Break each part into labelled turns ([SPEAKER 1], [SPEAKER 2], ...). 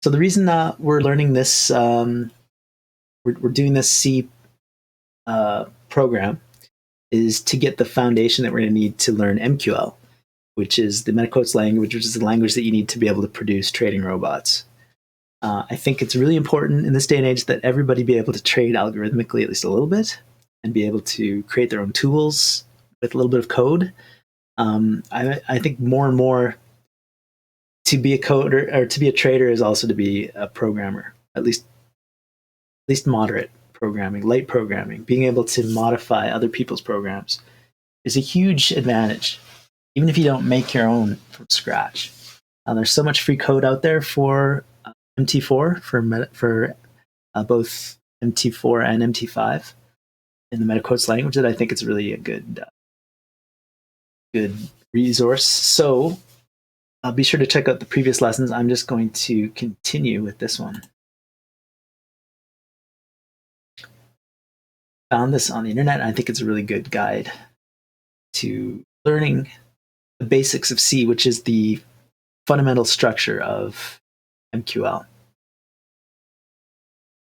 [SPEAKER 1] So the reason we're learning this, we're doing this C program is to get the foundation that we're going to need to learn MQL, which is the metaquotes language, which is the language that you need to be able to produce trading robots. I think it's really important in this day and age that everybody be able to trade algorithmically at least a little bit and be able to create their own tools with a little bit of code. I think more and more to be a coder or to be a trader is also to be a programmer, at least moderate programming, light programming, being able to modify other people's programs is a huge advantage, even if you don't make your own from scratch. There's so much free code out there for MT4, for both MT4 and MT5 in the metaquotes language that I think it's really a good resource. So be sure to check out the previous lessons. I'm just going to continue with this one. Found this on the internet, and I think it's a really good guide to learning the basics of C, which is the fundamental structure of MQL.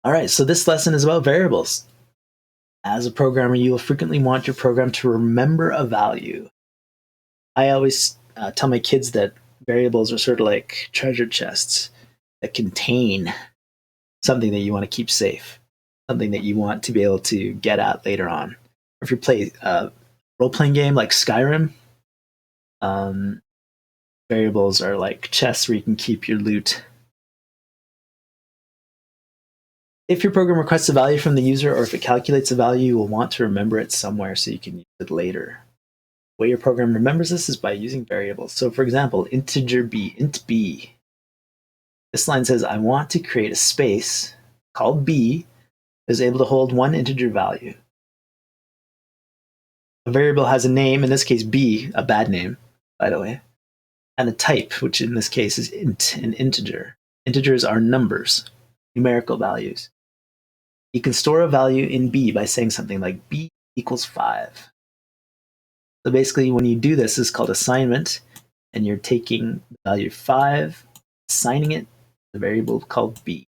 [SPEAKER 1] All right, so this lesson is about variables. As a programmer, you will frequently want your program to remember a value. I always tell my kids that variables are sort of like treasure chests that contain something that you want to keep safe, something that you want to be able to get at later on. Or if you play a role-playing game like Skyrim, variables are like chests where you can keep your loot. If your program requests a value from the user, or if it calculates a value, you will want to remember it somewhere so you can use it later. The way your program remembers this is by using variables. So for example, integer b, int b. This line says, I want to create a space called b that is able to hold one integer value. A variable has a name, in this case b, a bad name, by the way, and a type, which in this case is int, an integer. Integers are numbers, numerical values. You can store a value in b by saying something like b equals 5. So basically, when you do this, it's called assignment, and you're taking the value 5, assigning it to the variable called b.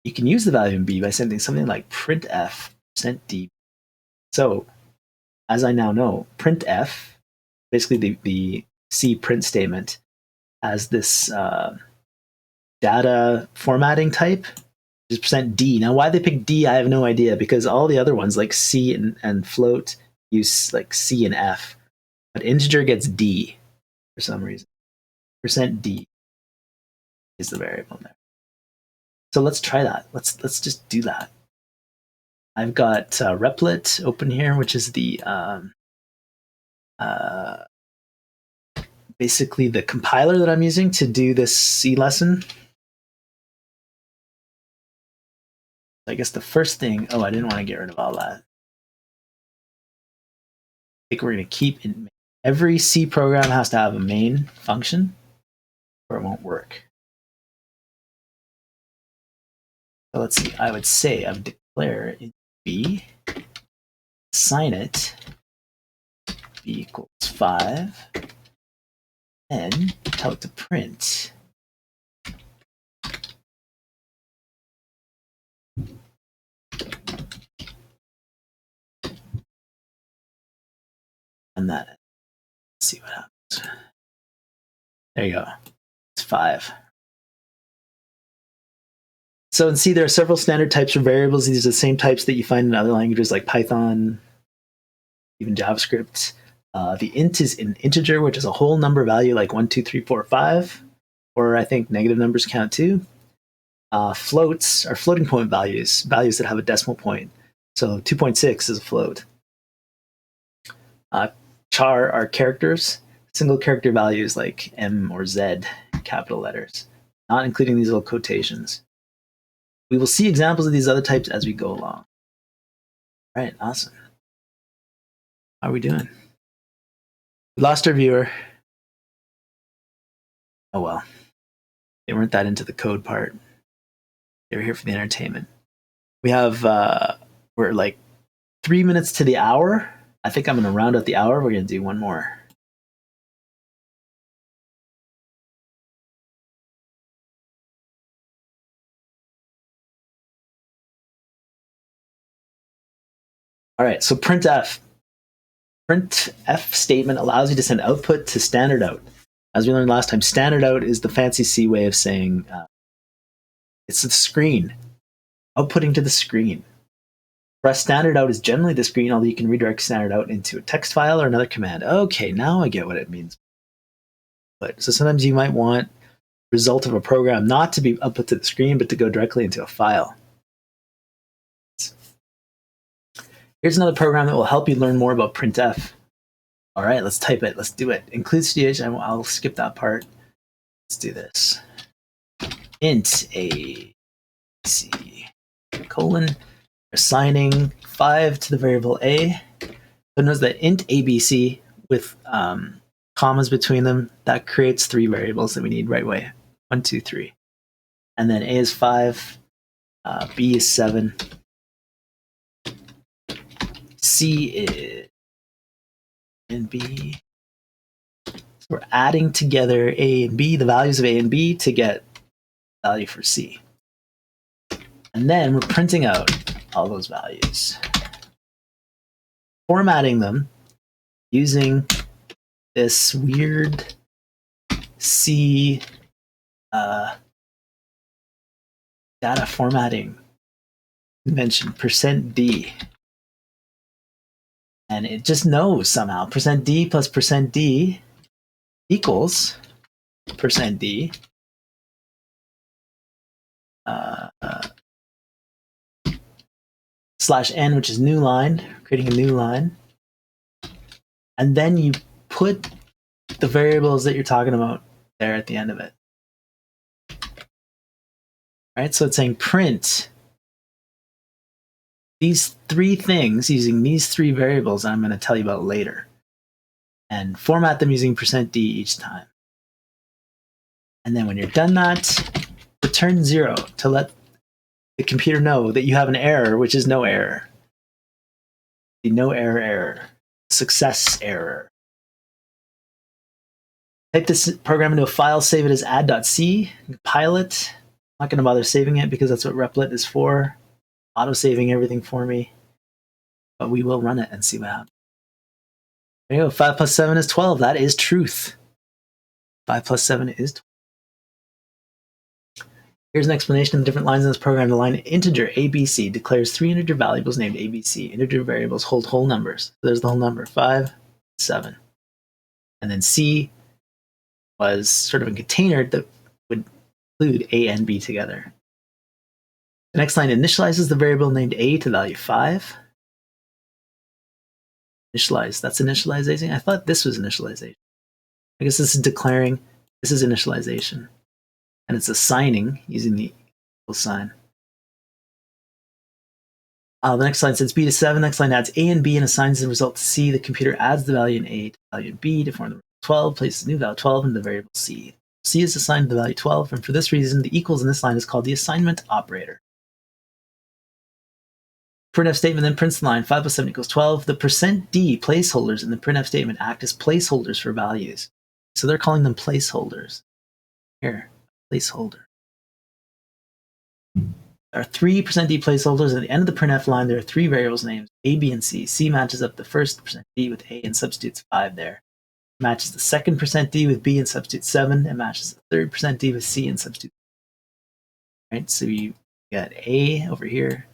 [SPEAKER 1] You can use the value in b by saying something like printf %d. So, as I now know, printf, basically the C print statement, has this data formatting type, which is %d. Now, why they pick d, I have no idea, because all the other ones, like C and float, use like C and F. But integer gets d for some reason. %d is the variable there. So let's try that. Let's just do that. I've got Replit open here, which is the basically the compiler that I'm using to do this C lesson. I guess the first thing, oh, I didn't want to get rid of all that. I think we're going to keep in every C program has to have a main function or it won't work. So let's see, I would say I would declare in B, assign it, B equals 5, and tell it to print. And that, let's see what happens. There you go, it's 5. So in C, there are several standard types for variables. These are the same types that you find in other languages like Python, even JavaScript. The int is an integer, which is a whole number value like 1, 2, 3, 4, 5, or I think negative numbers count too. Floats are floating point values, values that have a decimal point. So 2.6 is a float. Char are characters, single character values like M or Z, capital letters, not including these little quotations. We will see examples of these other types as we go along. All right, awesome. How are we doing? We lost our viewer. Oh well, they weren't that into the code part. They were here for the entertainment. We have, we're like 3 minutes to the hour. I think I'm going to round out the hour. We're going to do one more. All right, so printf. Printf statement allows you to send output to standard out. As we learned last time, standard out is the fancy C way of saying it's the screen, outputting to the screen. Press standard out is generally the screen, although you can redirect standard out into a text file or another command. Okay, now I get what it means. But so sometimes you might want result of a program not to be output to the screen, but to go directly into a file. Here's another program that will help you learn more about printf. All right, let's type it. Let's do it. Include stage. I'll skip that part. Let's do this. Int a c colon assigning 5 to the variable a. So notice that int abc with commas between them, that creates 3 variables that we need right away. 1, 2, 3. And then a is 5, b is 7, c is and b. So we're adding together a and b, the values of a and b, to get value for c. And then we're printing out all those values, formatting them using this weird C data formatting convention, %d. And it just knows somehow %d plus %d equals %d /n, which is new line, creating a new line. And then you put the variables that you're talking about there at the end of it. All right, so it's saying print these 3 things using these 3 variables I'm going to tell you about later, and format them using %d each time. And then when you're done that, return 0 to let the computer know that you have an error, which is no error. The no error error, success error. Type this program into a file, save it as add.c, compile it. I'm not going to bother saving it because that's what replit is for, auto-saving everything for me. But we will run it and see what happens. There you go, 5 plus 7 is 12. That is truth. 5 plus 7 is 12. Here's an explanation of the different lines in this program. The line integer ABC declares 3 integer variables named ABC. Integer variables hold whole numbers. So there's the whole number, 5, 7. And then C was sort of a container that would include A and B together. The next line initializes the variable named A to value 5. Initialize, that's initialization. I thought this was initialization. I guess this is declaring, this is initialization. And it's assigning using the equal sign. The next line says B to 7. The next line adds A and B and assigns the result to C. The computer adds the value in A to the value in B to form the 12, places the new value 12 in the variable C. C is assigned to the value 12, and for this reason, the equals in this line is called the assignment operator. Printf statement then prints the line 5 plus 7 equals 12. The %d placeholders in the printf statement act as placeholders for values. So they're calling them placeholders. Here. Placeholder. There are 3 %d placeholders. At the end of the printf line, there are 3 variables named A, B, and C. C matches up the first %d with A and substitutes 5 there. Matches the second %d with B and substitutes 7, and matches the third %d with C and substitutes. Right, so you got A over here,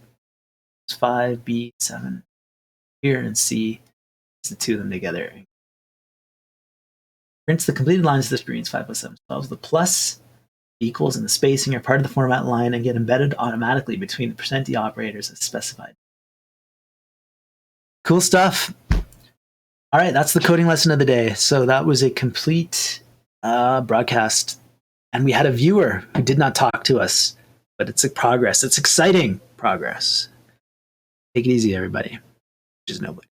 [SPEAKER 1] 5, B, 7 here, and C is the 2 of them together. Prints the completed lines to the screens, 5 plus 7 12. The plus equals and the spacing are part of the format line and get embedded automatically between the %d operators as specified. Cool stuff. All right, that's the coding lesson of the day. So that was a complete broadcast. And we had a viewer who did not talk to us, but it's a progress. It's exciting progress. Take it easy, everybody. Just nobody.